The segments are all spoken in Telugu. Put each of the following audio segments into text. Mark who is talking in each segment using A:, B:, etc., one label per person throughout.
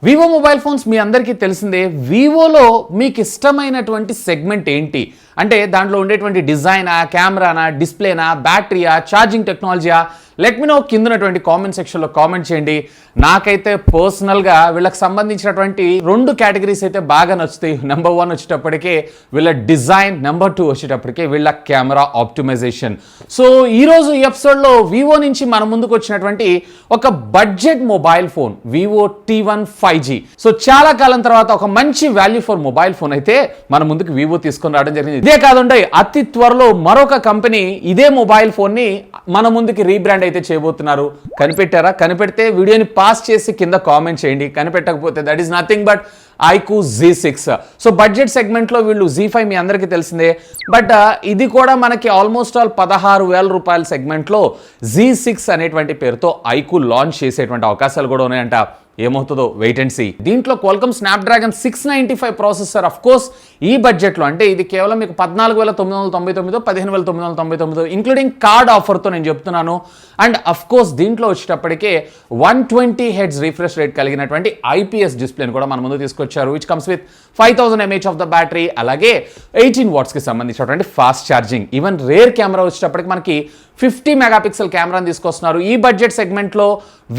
A: వివో మొబైల్ ఫోన్స్ మీ అందరికీ తెలిసిందే. వివోలో మీకు ఇష్టమైనటువంటి సెగ్మెంట్ ఏంటి అంటే దాంట్లో ఉండేటువంటి డిజైనా, కెమెరానా, డిస్ప్లేనా, బ్యాటరీయా, ఛార్జింగ్ టెక్నాలజీయా, లెట్ మీ నో కిందనటువంటి కామెంట్ సెక్షన్లో కామెంట్ చేయండి. నాకైతే పర్సనల్గా వీళ్ళకి సంబంధించినటువంటి 2 కేటగిరీస్ అయితే బాగా నచ్చుతాయి. నెంబర్ 1 వచ్చేటప్పటికే వీళ్ళ డిజైన్, నెంబర్ 2 వచ్చేటప్పటికే వీళ్ళ కెమెరా ఆప్టిమైజేషన్. సో ఈరోజు ఈ ఎపిసోడ్లో వివో నుంచి మన ముందుకు వచ్చినటువంటి ఒక budget mobile phone Vivo T1 5G. So చాలా కాలం తర్వాత ఒక మంచి వాల్యూ ఫర్ మొబైల్ ఫోన్ అయితే మన ముందుకు వివో తీసుకొని రావడం జరిగింది. ఇదే కాదండి, అతి త్వరలో మరొక కంపెనీ ఇదే మొబైల్ ఫోన్ని మన ముందుకి రీబ్రాండ్ అయితే చేయబోతున్నారు. కనిపెట్టారా? కనిపెడితే వీడియోని పాస్ చేసి కింద కామెంట్ చేయండి. కనిపెట్టకపోతే that is nothing but iQoo Z6. So budget సెగ్మెంట్లో వీళ్ళు Z5 మీ అందరికీ తెలిసిందే. బట్ ఇది కూడా మనకి ఆల్మోస్ట్ ఆల్ 16,000 రూపాయల సెగ్మెంట్లో Z6 అనేటువంటి పేరుతో iQoo లాంచ్ చేసేటువంటి అవకాశాలు కూడా ఉన్నాయంట. ఏమవుతుందో వెయిట్ అండ్ సీ. దీంట్లో Qualcomm Snapdragon 695 processor of course ఈ బడ్జెట్లో అంటే ఇది కేవలం మీకు 14,999, 15,999 ఇంక్లూడింగ్ కార్డ్ ఆఫర్తో నేను చెప్తున్నాను. అండ్ అఫ్ కోర్స్ దీంట్లో వచ్చేటప్పటికే 120 Hz రిఫ్రెష్ రేట్ కలిగినటువంటి IPS డిస్ప్లేని కూడా మన ముందు తీసుకొచ్చారు. Which comes with 5000 mAh of the battery, అలాగే 18 వాట్స్కి సంబంధించినటువంటి fast charging. Even rear camera వచ్చేటప్పటికి మనకి 50 మెగాపిక్సెల్ కెమెరాని తీసుకొస్తున్నారు. ఈ బడ్జెట్ సెగ్మెంట్లో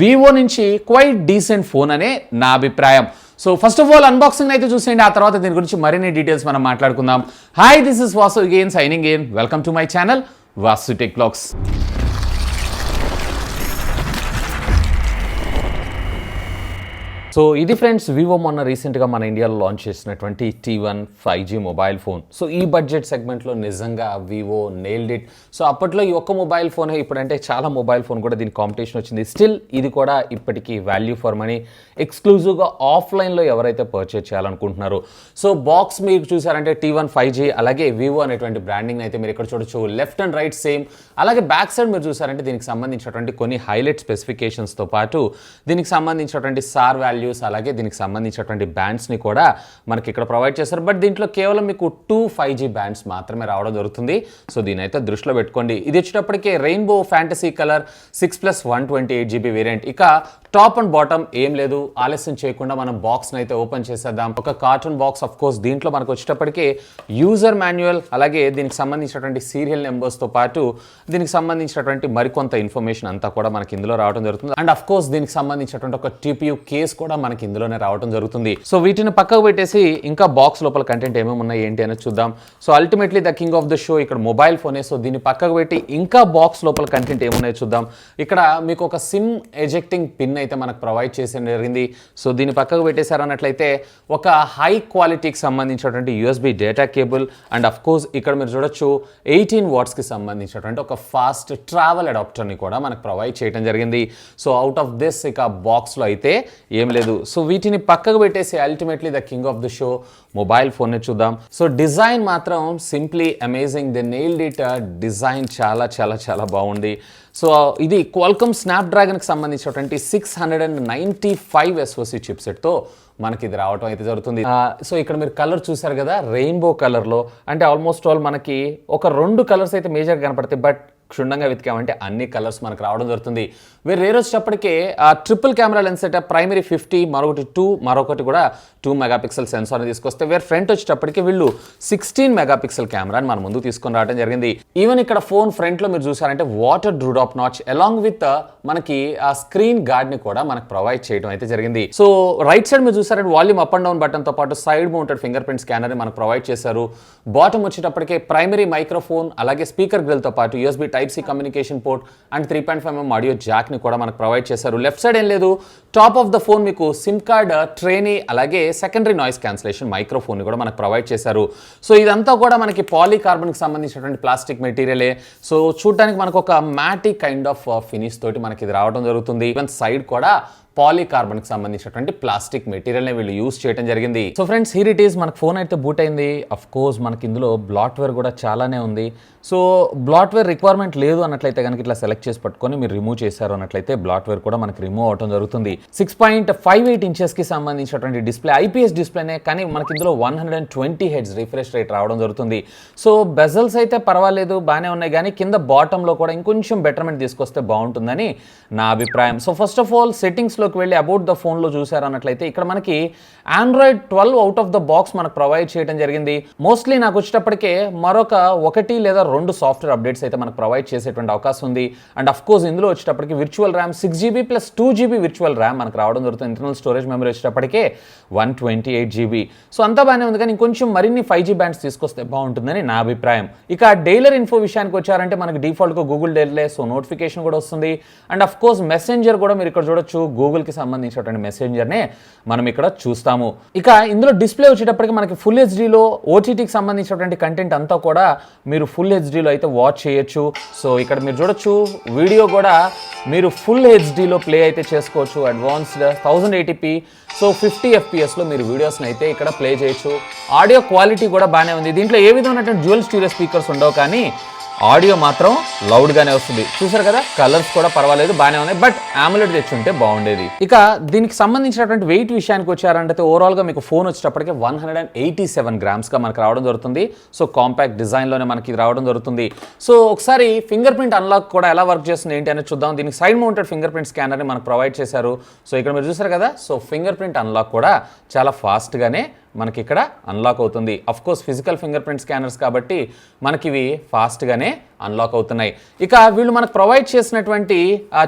A: వివో నుంచి క్వైట్ డీసెంట్ ఫోన్ అనే నా అభిప్రాయం. So first of all unboxing అయితే చూసేయండి, ఆ తర్వాత దీని గురించి మరిన్ని డీటెయిల్స్ మనం మాట్లాడుకుందాం. Hi, this is Vasu again signing in. Welcome to my channel Vasu tech vlogs. So ఇది ఫ్రెండ్స్ వివో మొన్న రీసెంట్గా మన ఇండియాలో లాంచ్ చేసినటువంటి T1 5G mobile phone. So ఈ బడ్జెట్ సెగ్మెంట్లో నిజంగా వివో నెయిల్డ్ ఇట్. సో అప్పట్లో ఈ ఒక్క మొబైల్ ఫోనే, ఇప్పుడంటే చాలా మొబైల్ ఫోన్ కూడా దీనికి కాంపిటీషన్ వచ్చింది. స్టిల్ ఇది కూడా ఇప్పటికీ వాల్యూ ఫర్ మనీ, ఎక్స్క్లూజివ్గా ఆఫ్లైన్లో ఎవరైతే పర్చేజ్ చేయాలనుకుంటున్నారో. సో బాక్స్ మీకు చూసారంటే T1 5G అలాగే వివో అనేటువంటి బ్రాండింగ్ అయితే మీరు ఇక్కడ చూడొచ్చు. Left and right same. అలాగే బ్యాక్ సైడ్ మీరు చూసారంటే దీనికి సంబంధించినటువంటి కొన్ని హైలైట్ స్పెసిఫికేషన్స్తో పాటు దీనికి సంబంధించినటువంటి సార్ వాల్యూ, అలాగే దీనికి సంబంధించినటువంటి బ్యాండ్స్ని కూడా మనకి ఇక్కడ ప్రొవైడ్ చేస్తారు. బట్ దీంట్లో కేవలం మీకు 2 5G బ్యాండ్స్ మాత్రమే రావడం జరుగుతుంది. సో దీని అయితే దృష్టిలో పెట్టుకోండి. ఇది వచ్చేటప్పటికే rainbow fantasy colour 6+128GB variant. ఇక టాప్ అండ్ బాటమ్ ఏం లేదు. ఆలస్యం చేయకుండా మనం బాక్స్ని అయితే ఓపెన్ చేసేద్దాం. ఒక కార్టూన్ బాక్స్ ఆఫ్ కోర్స్. దీంట్లో మనకు వచ్చేటప్పటికే యూజర్ మాన్యువల్, అలాగే దీనికి సంబంధించినటువంటి సీరియల్ నెంబర్స్తో పాటు దీనికి సంబంధించినటువంటి మరికొంత ఇన్ఫర్మేషన్ అంతా కూడా మనకి ఇందులో రావడం జరుగుతుంది. అండ్ అఫ్ కోర్స్ దీనికి సంబంధించినటువంటి ఒక TPU కేస్ కూడా మనకి ఇందులోనే రావడం జరుగుతుంది. సో వీటిని పక్కకు పెట్టేసి ఇంకా బాక్స్ లోపల కంటెంట్ ఏమేమి ఉన్నాయి ఏంటి అనేది చూద్దాం. So ultimately the king of the show ఇక్కడ మొబైల్ ఫోనే. సో దీన్ని పక్కకు పెట్టి ఇంకా బాక్స్ లోపల కంటెంట్ ఏమున్నాయో చూద్దాం. ఇక్కడ మీకు ఒక సిమ్ ఎజెక్టింగ్ పిన్ అయితే మనకు ప్రొవైడ్ చేసి జరిగింది. సో దీన్ని పక్కకు పెట్టేశారన్నట్లయితే ఒక హై క్వాలిటీకి సంబంధించినటువంటి USB data cable. And of course ఇక్కడ మీరు చూడొచ్చు 18 వాట్స్కి సంబంధించినటువంటి ఒక ఫాస్ట్ ట్రావెల్ అడాప్టర్ని కూడా మనకు ప్రొవైడ్ చేయడం జరిగింది. సో అవుట్ ఆఫ్ దిస్ ఇక బాక్స్లో అయితే ఏం లేదు. సో వీటిని పక్కకు పెట్టేసి ultimately the king of the show mobile phone చూద్దాం. సో డిజైన్ మాత్రం simply amazing. The nailed it. Design చాలా చాలా చాలా బాగుంది. సో ఇది క్వాల్కమ్ స్నాప్డ్రాగన్కి సంబంధించినటువంటి 695 SoC చిప్సెట్తో మనకి ఇది రావటం అయితే జరుగుతుంది. సో ఇక్కడ మీరు కలర్ చూసారు కదా, రెయిన్బో కలర్లో. అంటే ఆల్మోస్ట్ ఆల్ మనకి ఒక 2 కలర్స్ అయితే మేజర్గా కనపడతాయి. బట్ క్షుణ్ణంగా వెతికామంటే అన్ని కలర్స్ మనకు రావడం జరుగుతుంది. వేరే వచ్చేటప్పటికే triple camera lens setup, primary 50, మరొకటి 2, మరొకటి కూడా 2 మెగాపిక్సెల్ సెన్సార్ని తీసుకొస్తే వేరే ఫ్రంట్ వచ్చేటప్పటికి వీళ్ళు 16 మెగాపిక్సెల్ కెమెరాని మన ముందు తీసుకొని రావడం జరిగింది. ఈవెన్ ఇక్కడ ఫోన్ ఫ్రంట్లో మీరు చూసారంటే వాటర్ డ్రూడాప్ నాచ్ అలాంగ్ విత్ మనకి ఆ స్క్రీన్ గార్డ్ని కూడా మనకు ప్రొవైడ్ చేయడం అయితే జరిగింది. సో రైట్ సైడ్ మీరు చూసారంటే వాల్యూమ్ అప్ అండ్ డౌన్ బటన్తో పాటు సైడ్ మౌంటెడ్ ఫింగర్ ప్రింట్ స్కానర్ని మనకు ప్రొవైడ్ చేశారు. బాటమ్ వచ్చేటప్పటికే ప్రైమరీ మైక్రోఫోన్, అలాగే స్పీకర్ గ్రిల్తో పాటు USB Type-C communication port and 3.5mm audio జాక్ని కూడా మనకు ప్రొవైడ్ చేశారు. లెఫ్ట్ సైడ్ ఏం లేదు. టాప్ ఆఫ్ ద ఫోన్ మీకు సిమ్ కార్డ్ ట్రేని, అలాగే సెకండరీ నాయిస్ క్యాన్సిలేషన్ మైక్రోఫోన్ని కూడా మనకు ప్రొవైడ్ చేశారు. సో ఇదంతా కూడా మనకి పాలీకార్బన్కి సంబంధించినటువంటి ప్లాస్టిక్ మెటీరియలే. సో చూడడానికి మనకు ఒక మ్యాటీ కైండ్ ఆఫ్ ఫినిష్ తోటి మనకి ఇది రావడం జరుగుతుంది. ఈవెన్ సైడ్ కూడా పాలీకార్బన్కి సంబంధించినటువంటి ప్లాస్టిక్ మెటీరియల్ని వీళ్ళు యూస్ చేయడం జరిగింది. So friends here it is. మనకు ఫోన్ అయితే బూట్ అయింది. అఫ్ కోర్స్ మనకి ఇందులో బ్లాట్వేర్ కూడా చాలానే ఉంది. సో బ్లాట్వేర్ రిక్వైర్మెంట్ లేదు అన్నట్లయితే కనుక ఇట్లా సెలెక్ట్ చేసి పట్టుకొని మీరు రిమూవ్ చేశారు అన్నట్లయితే బ్లాట్వేర్ కూడా మనకి రిమూవ్ అవడం జరుగుతుంది. 6.58 ఇంచెస్కి సంబంధించినటువంటి డిస్ప్లే, IPS డిస్ప్లేనే, కానీ మనకి ఇందులో 120 Hz రిఫ్రెష్ రేట్ రావడం జరుగుతుంది. సో బెజల్స్ అయితే పర్వాలేదు, బాగానే ఉన్నాయి, కానీ కింద బాటంలో కూడా ఇంకొంచెం బెటర్మెంట్ తీసుకొస్తే బాగుంటుందని నా అభిప్రాయం. So first of all settings లోకి వెళ్ళి అబౌట్ ద ఫోన్లో చూసారు అన్నట్లయితే ఇక్కడ మనకి Android 12 out of the box మనకు ప్రొవైడ్ చేయడం జరిగింది. మోస్ట్లీ నాకు వచ్చేటప్పటికే మరొక 1 లేదా 2 సాఫ్ట్వేర్ అప్డేట్స్ అయితే మనకు ప్రొవైడ్ చేసేటువంటి అవకాశం ఉంది. అండ్ అఫ్ కోర్స్ ఇందులో వచ్చేటప్పటికి virtual RAM 6GB plus 2GB virtual RAM మనకు రావడం జరుగుతుంది. ఇంటర్నల్ స్టోరేజ్ మెమరీ వచ్చేటప్పటికే 128GB. సో అంతా బాగానే ఉంది, కానీ ఇంకొంచెం మరిన్ని 5G బ్యాండ్స్ తీసుకొస్తే బాగుంటుందని నా అభిప్రాయం. ఇక డైలర్ ఇన్ఫో విషయానికి వచ్చారంటే మనకి డిఫాల్ట్గా గూగుల్ డైలే, సో నోటిఫికేషన్ కూడా వస్తుంది. అండ్ అఫ్ కోర్స్ మెసెంజర్ కూడా మీరు ఇక్కడ చూడొచ్చు, గూగుల్కి సంబంధించినటువంటి మెసెంజర్నే మనం ఇక్కడ చూస్తాము. ఇక ఇందులో డిస్ప్లే వచ్చేటప్పటికి మనకి ఫుల్ హెచ్డీలో ఓటీటీకి సంబంధించినటువంటి కంటెంట్ అంతా కూడా మీరు ఫుల్ హెచ్డీలో అయితే వాచ్ చేయొచ్చు. సో ఇక్కడ మీరు చూడొచ్చు, వీడియో కూడా మీరు ఫుల్ హెచ్డీలో ప్లే అయితే చేసుకోవచ్చు. అడ్వాన్స్డ్ 1080p, సో 50 FPSలో మీరు వీడియోస్ని అయితే ఇక్కడ ప్లే చేయొచ్చు. ఆడియో క్వాలిటీ కూడా బాగానే ఉంది. దీంట్లో ఏ విధమైనటువంటి డ్యూయల్ స్టీరియో స్పీకర్స్ ఉండవు, కానీ ఆడియో మాత్రం లౌడ్గానే వస్తుంది. చూసారు కదా, కలర్స్ కూడా పర్వాలేదు, బాగానే ఉన్నాయి. బట్ AMOLED తెచ్చుంటే బాగుండేది. ఇక దీనికి సంబంధించినటువంటి వెయిట్ విషయానికి వచ్చారంటే ఓవరాల్గా మీకు ఫోన్ వచ్చేటప్పటికి 187 గ్రామ్స్గా మనకు రావడం జరుగుతుంది. సో కాంపాక్ట్ డిజైన్లోనే మనకి రావడం జరుగుతుంది. సో ఒకసారి ఫింగర్ ప్రింట్ అన్లాక్ కూడా ఎలా వర్క్ చేస్తుంది ఏంటి అనేది చూద్దాం. దీనికి సైడ్ మౌంటెడ్ ఫింగర్ ప్రింట్ స్కానర్ని మనకు ప్రొవైడ్ చేశారు. సో ఇక్కడ మీరు చూసారు కదా, సో ఫింగర్ ప్రింట్ అన్లాక్ కూడా చాలా ఫాస్ట్గానే మనకి ఇక్కడ అన్లాక్ అవుతుంది. Of course physical finger print scanners కాబట్టి మనకి ఇవి ఫాస్ట్గానే అన్లాక్ అవుతున్నాయి. ఇక వీళ్ళు మనకు ప్రొవైడ్ చేసినటువంటి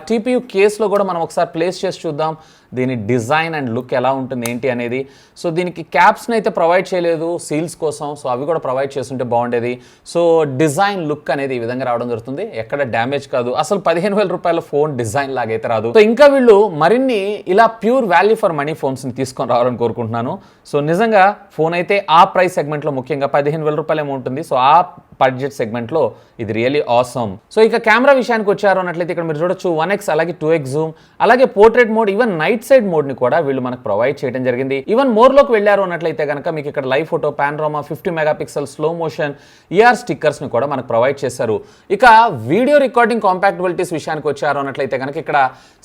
A: TPU కేస్లో కూడా మనం ఒకసారి ప్లేస్ చేసి చూద్దాం దీని డిజైన్ అండ్ లుక్ ఎలా ఉంటుంది ఏంటి అనేది. సో దీనికి క్యాప్స్ని అయితే ప్రొవైడ్ చేయలేదు సీల్స్ కోసం, సో అవి కూడా ప్రొవైడ్ చేస్తుంటే బాగుండేది. సో డిజైన్ లుక్ అనేది ఈ విధంగా రావడం జరుగుతుంది, ఎక్కడ డ్యామేజ్ కాదు. అసలు 15,000 రూపాయల ఫోన్ డిజైన్ లాగైతే రాదు. సో ఇంకా వీళ్ళు మరిన్ని ఇలా ప్యూర్ వాల్యూ ఫర్ మనీ ఫోన్స్ని తీసుకొని రావాలని కోరుకుంటున్నాను. సో నిజంగా ఫోన్ అయితే ఆ ప్రైస్ సెగ్మెంట్లో ముఖ్యంగా 15,000 రూపాయలు ఏమో ఉంటుంది. సో ఆ బడ్జెట్ సెగ్మెంట్లో ఇది రియల్లీ ఆసమ్. సో ఇక కెమెరా విషయానికి వచ్చారు అన్నట్లయితే ఇక్కడ మీరు చూడొచ్చు 1x అలాగే 2x జూమ్, అలాగే portrait mode, even night side మోడ్ని కూడా వీళ్ళు మనకు ప్రొవైడ్ చేయడం జరిగింది. ఈవెన్ మోర్లోకి వెళ్ళారు అన్నట్లయితే కనుక మీకు ఇక్కడ live photo, పానోరామా, 50 megapixel, slow motion, ER స్టిక్కర్స్ని కూడా మనకు ప్రొవైడ్ చేశారు. ఇక వీడియో రికార్డింగ్ కాంపాక్టబిలిటీస్ విషయానికి వచ్చారు అన్నట్లయితే కనుక ఇక్కడ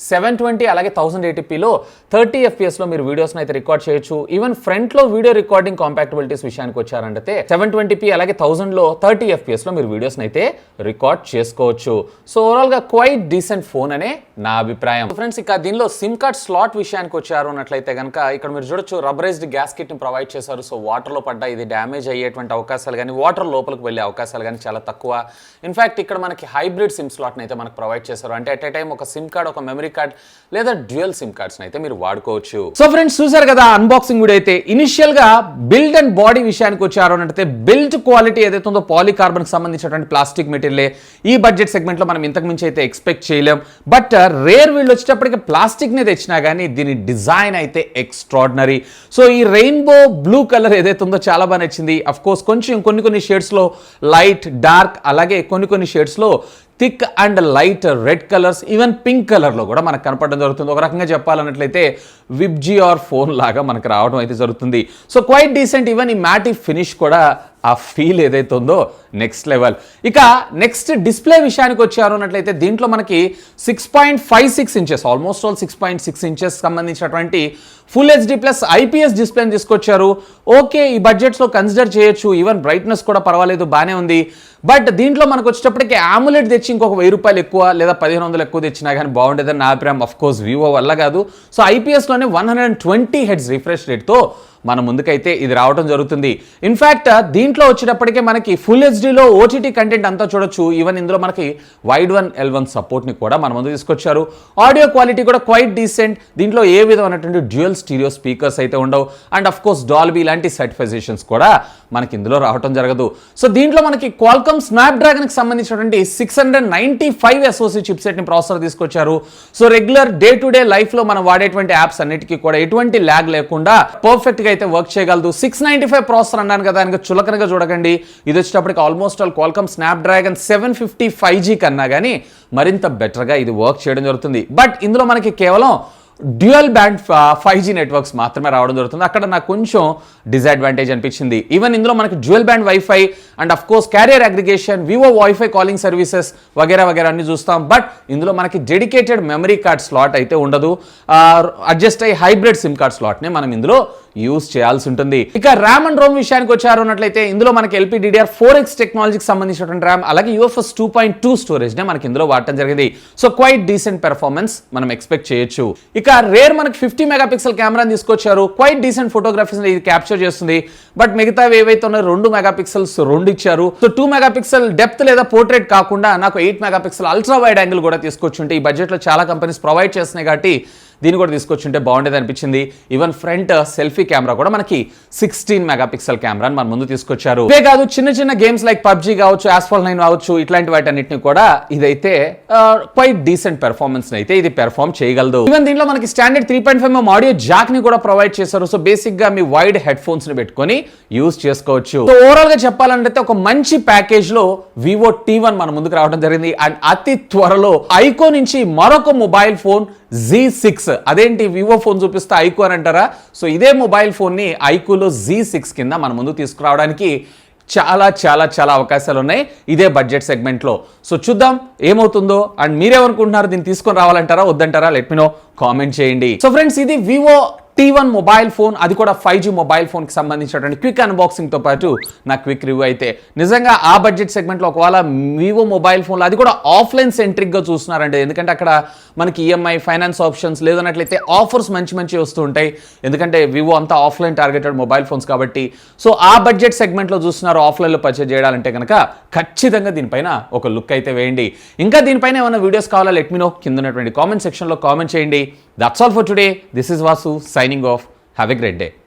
A: 720 అలాగే 1080pలో 30 FPSలో మీరు వీడియోస్ని అయితే రికార్డ్ చేయొచ్చు. ఈవెన్ ఫ్రంట్లో వీడియో రికార్డింగ్ కాంపాక్టబిలిటీస్ విషయానికి వచ్చారంటే 720p అలాగే 1000లో 30 FPSలో మీరు వీడియోస్ని అయితే రికార్డ్ చేసుకోవచ్చు. సో ఓవరాల్గా క్వైట్ డీసెంట్ ఫోన్ అనే నా అభిప్రాయం. ఫ్రెండ్స్ ఇక దీనిలో సిమ్ కార్డ్ స్లాట్ విషయానికి వచ్చారు అన్నట్లయితే కనుక ఇక్కడ మీరు చూడొచ్చు రబ్బరైజ్డ్ గ్యాస్కెట్ని ప్రొవైడ్ చేశారు. సో వాటర్లో పడ్డా ఇది డ్యామేజ్ అయ్యేటువంటి అవకాశాలు కానీ వాటర్ లోపలికి వెళ్ళే అవకాశాలు కానీ చాలా తక్కువ. ఇన్ఫాక్ట్ ఇక్కడ మనకి హైబ్రిడ్ సిమ్ స్లాట్ని అయితే మనకు ప్రొవైడ్ చేశారు. అంటే అట్ ఏ టైం ఒక సిమ్ కార్డ్, ఒక మెమరీ కార్డ్ లేదా డ్యూయల్ సిమ్ కార్డ్స్ని అయితే మీరు వాడుకోవచ్చు. సో ఫ్రెండ్స్ చూసారు కదా అన్బాక్సింగ్ వీడియో అయితే. ఇనిషియల్ గా బిల్డ్ అండ్ బాడీ విషయానికి వచ్చారు అంటే బిల్డ్ క్వాలిటీ ఏదైతే ఉందో పాలికార్బన్ కి సంబంధించినటువంటి ప్లాస్టిక్ మెటీరియల్ ఈ బడ్జెట్ సెగ్మెంట్ లో మనం ఇంతకు మించి అయితే ఎక్స్పెక్ట్ చేయలేం. బట్ రేర్ వీళ్ళు వచ్చేటప్పటికి ప్లాస్టిక్ ని తెచ్చినా కానీ దీని డిజైన్ అయితే ఎక్స్ట్రాడినరీ. సో ఈ రెయిన్బో బ్లూ కలర్ ఏదైతే ఉందో చాలా బాగా నచ్చింది. అఫ్ కోర్స్ కొంచెం కొన్ని షేడ్స్ లో లైట్, డార్క్, అలాగే కొన్ని షేడ్స్ లో thick and light red colours, even pink కలర్లో కూడా మనకు కనపడడం జరుగుతుంది. ఒక రకంగా చెప్పాలన్నట్లయితే విబ్జీ ఆర్ ఫోన్ లాగా మనకు రావడం అయితే జరుగుతుంది. So quiet decent. ఈవెన్ ఈ మ్యాటి ఫినిష్ కూడా ఆ ఫీల్ ఏదైతే ఉందో నెక్స్ట్ లెవెల్. ఇక నెక్స్ట్ డిస్ప్లే విషయానికి వచ్చారు అన్నట్లయితే దీంట్లో మనకి 6.56 ఇంచెస్, ఆల్మోస్ట్ ఆల్ 6.6 ఇంచెస్ సంబంధించినటువంటి ఫుల్ హెచ్డి ప్లస్ IPS డిస్ప్లేని తీసుకొచ్చారు. ఓకే, ఈ బడ్జెట్స్లో కన్సిడర్ చేయొచ్చు. ఈవెన్ బ్రైట్నెస్ కూడా పర్వాలేదు, బాగానే ఉంది. బట్ దీంట్లో మనకు వచ్చేటప్పటికి AMOLED తెచ్చి ఇంకొక 1000 రూపాయలు ఎక్కువ లేదా 1500 ఎక్కువ తెచ్చినా కానీ బాగుండేదని నా అభిప్రాయం. అఫ్ కోర్స్ వివో వల్ల కాదు. సో IPSలోనే 120 Hz రిఫ్రెష్ రేట్తో మన ముందుకైతే ఇది రావడం జరుగుతుంది. ఇన్ఫ్యాక్ట్ దీంట్లో వచ్చేటప్పటికే మనకి ఫుల్ హెచ్డీలో OTT కంటెంట్ అంతా చూడొచ్చు. ఈవెన్ ఇందులో మనకి వైడ్ 1L1 సపోర్ట్ని కూడా మన ముందు తీసుకొచ్చారు. ఆడియో క్వాలిటీ కూడా క్వైట్ డీసెంట్. దీంట్లో ఏ విధమైనటువంటి డ్యూయల్ స్టీరియో స్పీకర్స్ అయితే ఉండవు. అండ్ అఫ్ కోర్స్ డాల్బీ లాంటి సర్టిఫికేషన్స్ కూడా మనకి ఇందులో రావడం జరగదు. సో దీంట్లో మనకి క్వాల్కమ్ స్నాప్డ్రాగన్కి సంబంధించినటువంటి 695 SoC చిప్సెట్ని ప్రాసెసర్ తీసుకొచ్చారు. So regular day to day లైఫ్లో మనం వాడేటువంటి యాప్స్ అన్నిటికీ కూడా ఎటువంటి ల్యాగ్ లేకుండా పర్ఫెక్ట్గా అయితే వర్క్ చేయగలదు. 695 ప్రాసెసర్ అన్నాను కదా, దానికి చులకనగా చూడకండి. ఇది వచ్చేటప్పటికి almost all Qualcomm Snapdragon 750 5G కన్నా కానీ మరింత బెటర్గా ఇది వర్క్ చేయడం జరుగుతుంది. బట్ ఇందులో మనకి కేవలం డ్యూయల్ బ్యాండ్ 5G నెట్వర్క్స్ మాత్రమే రావడం జరుగుతుంది. అక్కడ నాకు కొంచెం డిసడ్వాంటేజ్ అనిపించింది. ఈవెన్ ఇందులో మనకి dual band wifi and of course carrier aggregation, Vivo wifi calling services వగేరా అన్ని చూస్తాం. బట్ ఇందులో మనకి డెడికేటెడ్ మెమరీ కార్డ్ స్లాట్ అయితే ఉండదు. అడ్జస్ట్ అయ్యి హైబ్రిడ్ సిమ్ కార్డ్ స్లాట్ని మనం ఇందులో యూజ్ చేయాల్సి ఉంటుంది. ఇక ర్యామ్ అండ్ రోమ్ విషయానికి వచ్చారు అన్నట్లయితే ఇందులో మనకి LPDDR4X టెక్నాలజీకి సంబంధించినటువంటి ర్యామ్ అలాగే UFS 2.2 స్టోరేజ్ నే మనకి ఇందులో వాడటం జరిగింది. సో క్వైట్ డీసెంట్ పెర్ఫార్మెన్స్ మనం ఎక్స్పెక్ట్ చేయొచ్చు. ఇక ఇక రేర్ మనకి 50 మెగాపిక్సెల్ కెమెరాని తీసుకొచ్చారు. క్వైట్ డీసెంట్ ఫోటోగ్రఫీస్ ఇది క్యాప్చర్ చేస్తుంది. బట్ మిగతావి ఏవైతే ఉన్నాయో 2 మెగాపిక్సెల్స్ 2 ఇచ్చారు. సో 2 మెగాపిక్సెల్ డెప్త్ లేదా పోర్ట్రేట్ కాకుండా నాకు 8 మెగాపిక్సెల్ అల్ట్రా వైడ్ యాంగిల్ కూడా తీసుకొచ్చుంటే ఈ బడ్జెట్లో చాలా కంపెనీస్ ప్రొవైడ్ చేస్తున్నాయి కాబట్టి దీన్ని కూడా తీసుకొచ్చుంటే బాగుండేది అనిపించింది. ఈవెన్ ఫ్రంట్ సెల్ఫీ కెమెరా కూడా మనకి 16 మెగాపిక్సెల్ కెమెరాని మన ముందు తీసుకొచ్చారు. ఇదే కాదు చిన్న చిన్న గేమ్స్ లైక్ పబ్జీ కావచ్చు, ఆస్ఫాల్ట్ 9 కావచ్చు, ఇట్లాంటి వాటన్నిటిని కూడా ఇదైతే క్వైట్ డీసెంట్ పెర్ఫార్మెన్స్ అయితే ఇది పెర్ఫార్మ్ చేయగలదు. ఈవెన్ దీంట్లో మనకి స్టాండర్డ్ 3.5mm ఆడియో జాక్ ని కూడా ప్రొవైడ్ చేశారు. సో బేసిక్ గా మీ వైడ్ హెడ్ ఫోన్స్ ని పెట్టుకొని యూజ్ చేసుకోవచ్చు. సో ఓవరాల్ గా చెప్పాలంటే ఒక మంచి ప్యాకేజ్ లో వివో T1 మన ముందుకు రావడం జరిగింది. అండ్ అతి త్వరలో iQoo నుంచి మరొక మొబైల్ ఫోన్ Z6, అదేంటి వివో ఫోన్ చూపిస్తే iQoo అని అంటారా? సో ఇదే మొబైల్ ఫోన్ ని iQooలో Z6 కింద మన ముందు తీసుకురావడానికి చాలా చాలా చాలా అవకాశాలు ఉన్నాయి ఇదే బడ్జెట్ సెగ్మెంట్లో. సో చూద్దాం ఏమవుతుందో. అండ్ మీరేమనుకుంటున్నారు, దీన్ని తీసుకొని రావాలంటారా వద్దంటారా? లెట్ మీ నో, కామెంట్ చేయండి. సో ఫ్రెండ్స్, ఇది వివో T1 మొబైల్ ఫోన్, అది కూడా 5G మొబైల్ ఫోన్కి సంబంధించినటువంటి క్విక్ అన్బాక్సింగ్తో పాటు నా క్విక్ రివ్యూ అయితే నిజంగా ఆ బడ్జెట్ సెగ్మెంట్లో ఒకవేళ వివో మొబైల్ ఫోన్లో అది కూడా ఆఫ్లైన్ సెంట్రిక్గా చూస్తున్నారంటే, ఎందుకంటే అక్కడ మనకి ఈఎంఐ ఫైనాన్స్ ఆప్షన్స్ లేదన్నట్లయితే ఆఫర్స్ మంచి మంచి వస్తూ ఉంటాయి. ఎందుకంటే వివో అంతా ఆఫ్లైన్ టార్గెటెడ్ మొబైల్ ఫోన్స్ కాబట్టి. సో ఆ బడ్జెట్ సెగ్మెంట్లో చూస్తున్నారు ఆఫ్లైన్లో పర్చేజ్ చేయాలంటే కనుక ఖచ్చితంగా దీనిపైన ఒక లుక్ అయితే వేయండి. ఇంకా దీనిపైన ఏమైనా వీడియోస్ కావాలా లెట్ మీ నో, కింద ఉన్నటువంటి కామెంట్ సెక్షన్లో కామెంట్ చేయండి. That's all for today. This is Vasu signing off. Have a great day.